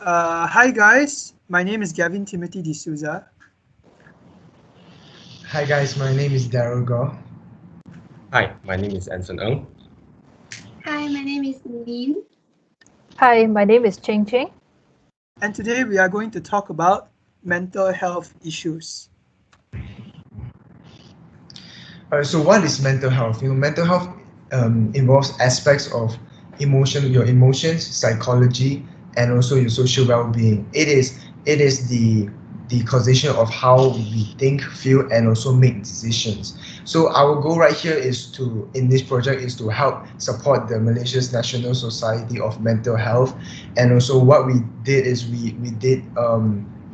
Hi guys, my name is Gavin Timothy D'Souza. Hi guys, my name is Daryl Gore. Hi, my name is Anson Ng. Hi, my name is Lin. Hi, my name is Ching Ching. And today we are going to talk about mental health issues. So what is mental health? Mental health involves aspects of your emotions, psychology, and also your social well-being. It is the causation of how we think, feel, and also make decisions. So our goal right here in this project is to help support the Malaysia's National Society of Mental Health, and also what we did is we did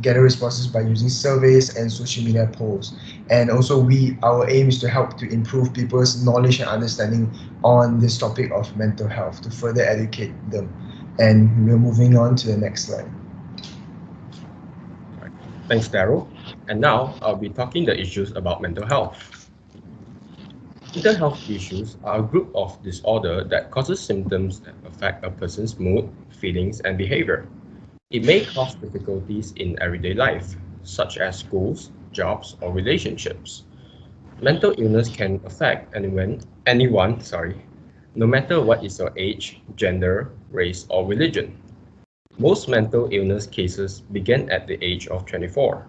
gather responses by using surveys and social media polls. And also our aim is to help to improve people's knowledge and understanding on this topic of mental health to further educate them. And we're moving on to the next slide. Thanks, Daryl. And now I'll be talking the issues about mental health. Mental health issues are a group of disorder that causes symptoms that affect a person's mood, feelings, and behavior. It may cause difficulties in everyday life, such as schools, jobs, or relationships. Mental illness can affect anyone, no matter what is your age, gender, race, or religion. Most mental illness cases begin at the age of 24.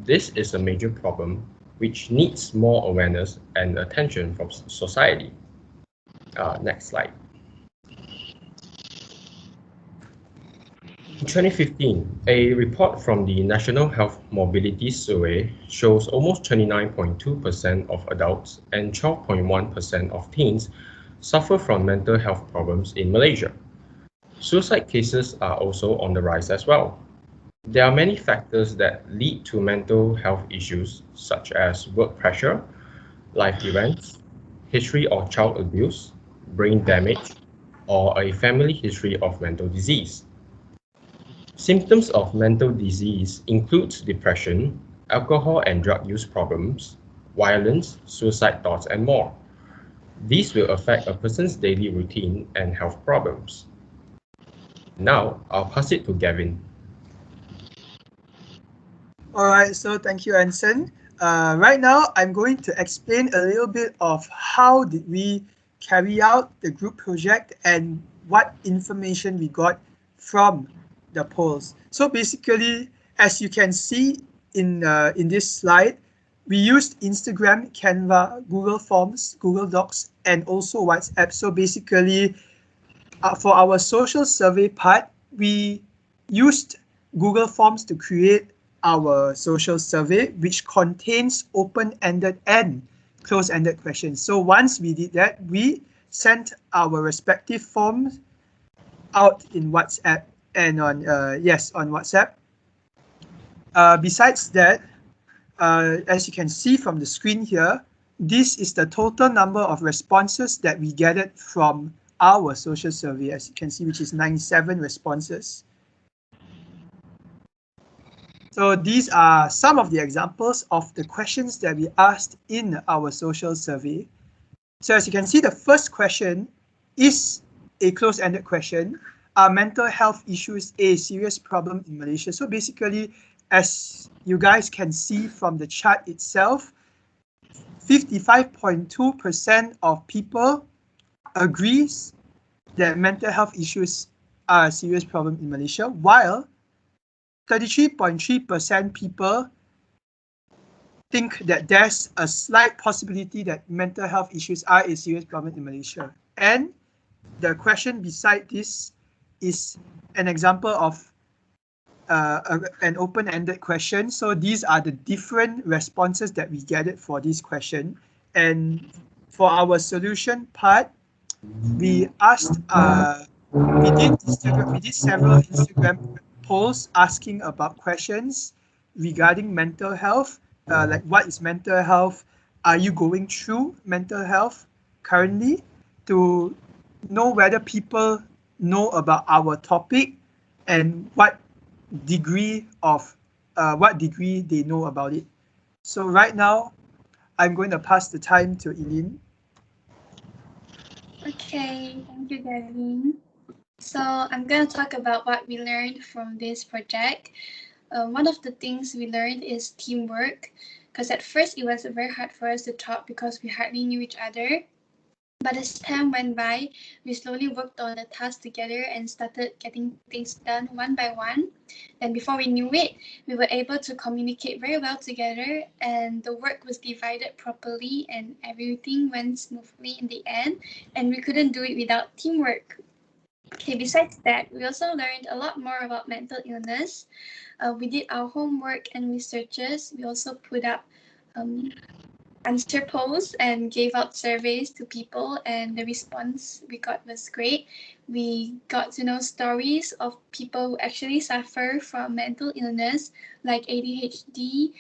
This is a major problem which needs more awareness and attention from society. Next slide. In 2015, a report from the National Health Mobility Survey shows almost 29.2% of adults and 12.1% of teens suffer from mental health problems in Malaysia. Suicide cases are also on the rise as well. There are many factors that lead to mental health issues, such as work pressure, life events, history of child abuse, brain damage, or a family history of mental disease. Symptoms of mental disease include depression, alcohol and drug use problems, violence, suicide thoughts, and more. These will affect a person's daily routine and health problems. Now, I'll pass it to Gavin. Alright, so thank you, Anson. Right now, I'm going to explain a little bit of how did we carry out the group project and what information we got from the polls. So basically, as you can see in this slide, we used Instagram, Canva, Google Forms, Google Docs, and also WhatsApp. So basically, for our social survey part, we used Google Forms to create our social survey, which contains open-ended and closed-ended questions. So once we did that, we sent our respective forms out in WhatsApp and on WhatsApp. Besides that, as you can see from the screen here, this is the total number of responses that we gathered from our social survey, as you can see, which is 97 responses. So these are some of the examples of the questions that we asked in our social survey. So as you can see, the first question is a closed-ended question. Are mental health issues a serious problem in Malaysia? So basically, as you guys can see from the chart itself, 55.2% of people agrees that mental health issues are a serious problem in Malaysia, while 33.3% people think that there's a slight possibility that mental health issues are a serious problem in Malaysia. And the question beside this is an example of an open-ended question. So these are the different responses that we gathered for this question. And for our solution part, we asked, we did several Instagram polls asking about questions regarding mental health, like what is mental health? Are you going through mental health currently? To know whether people know about our topic and what degree they know about it. So right now, I'm going to pass the time to Eileen. Okay, thank you, Gavin. So I'm going to talk about what we learned from this project. One of the things we learned is teamwork, because at first it was very hard for us to talk because we hardly knew each other. But as time went by, we slowly worked on the task together and started getting things done one by one. Then before we knew it, we were able to communicate very well together, and the work was divided properly and everything went smoothly in the end, and we couldn't do it without teamwork. Okay, besides that, we also learned a lot more about mental illness. We did our homework and researches. We also put up answer polls and gave out surveys to people, and the response we got was great. We got to know stories of people who actually suffer from mental illness like ADHD,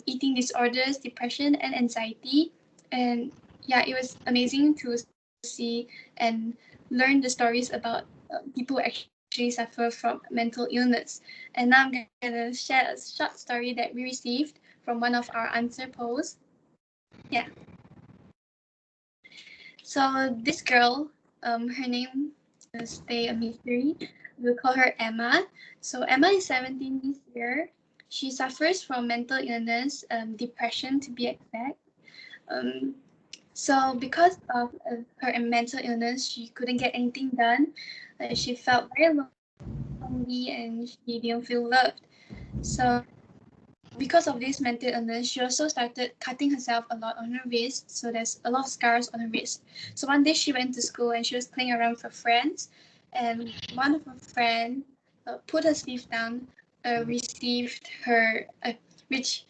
eating disorders, depression, and anxiety. And yeah, it was amazing to see and learn the stories about people who actually suffer from mental illness. And now I'm going to share a short story that we received from one of our answer polls. Yeah. So this girl, her name will stay a mystery. We'll call her Emma. So Emma is 17 this year. She suffers from mental illness, depression to be exact. So because of her mental illness, she couldn't get anything done. She felt very lonely and she didn't feel loved. So because of this mental illness, she also started cutting herself a lot on her wrist. So there's a lot of scars on her wrist. So one day she went to school and she was playing around with her friends. And one of her friends put her sleeve down, received her, which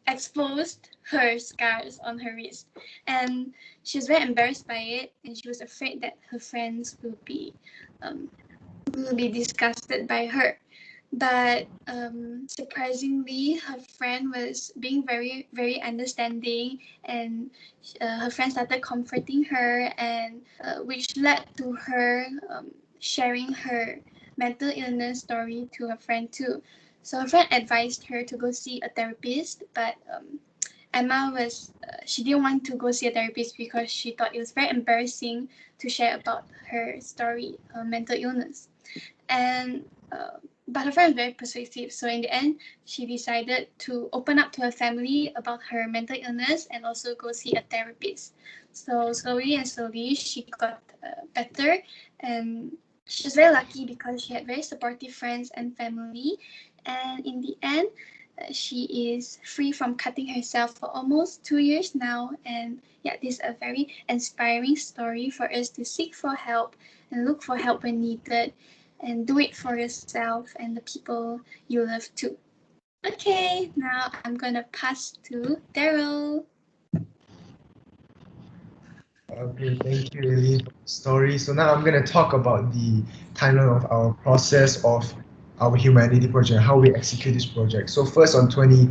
exposed her scars on her wrist. And she was very embarrassed by it, and she was afraid that her friends will be disgusted by her. But surprisingly, her friend was being very, very understanding, and her friend started comforting her, and which led to her sharing her mental illness story to her friend too. So her friend advised her to go see a therapist, but Emma she didn't want to go see a therapist because she thought it was very embarrassing to share about her story, her mental illness. And but her friend was very persuasive, so in the end she decided to open up to her family about her mental illness and also go see a therapist. So slowly and slowly she got better, and she was very lucky because she had very supportive friends and family, and in the end she is free from cutting herself for almost 2 years now. And yeah, this is a very inspiring story for us to seek for help and look for help when needed, and do it for yourself and the people you love too. Okay, now I'm gonna pass to Daryl. Okay, thank you, Eileen, for the story. So now I'm going to talk about the timeline of our process of our humanity project, how we execute this project. So first on 20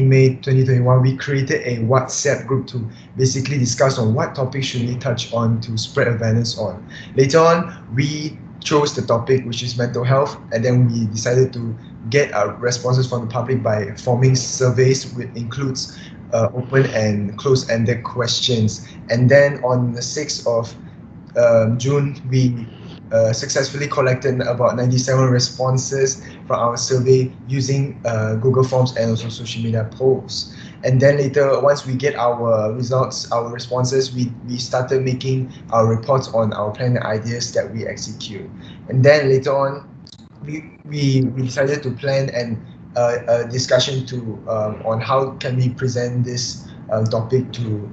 May 2021, we created a WhatsApp group to basically discuss on what topics should we touch on to spread awareness on. Later on, we chose the topic, which is mental health, and then we decided to get our responses from the public by forming surveys, which includes open and close-ended questions. And then on the 6th of June, we successfully collected about 97 responses from our survey using Google Forms and also social media posts. And then later, once we get our results, our responses, we started making our reports on our plan and ideas that we execute. And then later on, we decided to plan a discussion on how can we present this topic to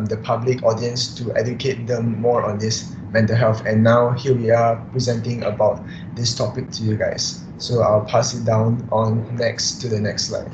the public audience to educate them more on this mental health. And now here we are presenting about this topic to you guys. So I'll pass it down on to the next slide.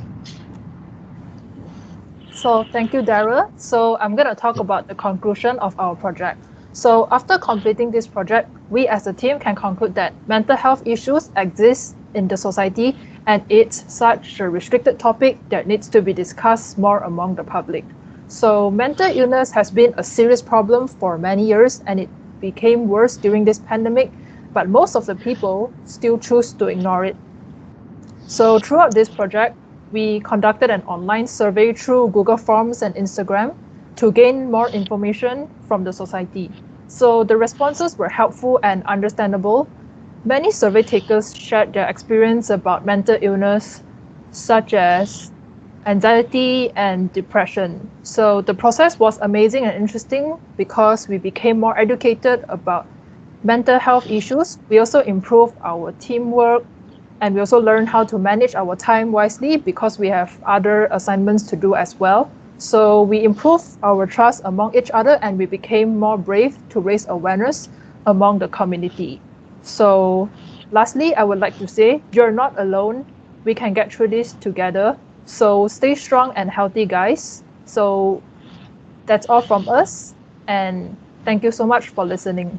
So thank you, Daryl. So I'm going to talk about the conclusion of our project. So after completing this project, we as a team can conclude that mental health issues exist in the society, and it's such a restricted topic that needs to be discussed more among the public. So mental illness has been a serious problem for many years, and it became worse during this pandemic, but most of the people still choose to ignore it. So throughout this project, we conducted an online survey through Google Forms and Instagram to gain more information from the society. So the responses were helpful and understandable. Many survey takers shared their experience about mental illness, such as anxiety and depression. So the process was amazing and interesting because we became more educated about mental health issues. We also improved our teamwork, and we also learned how to manage our time wisely because we have other assignments to do as well. So we improved our trust among each other, and we became more brave to raise awareness among the community. So lastly, I would like to say, you're not alone. We can get through this together. So stay strong and healthy, guys. So that's all from us, and thank you so much for listening.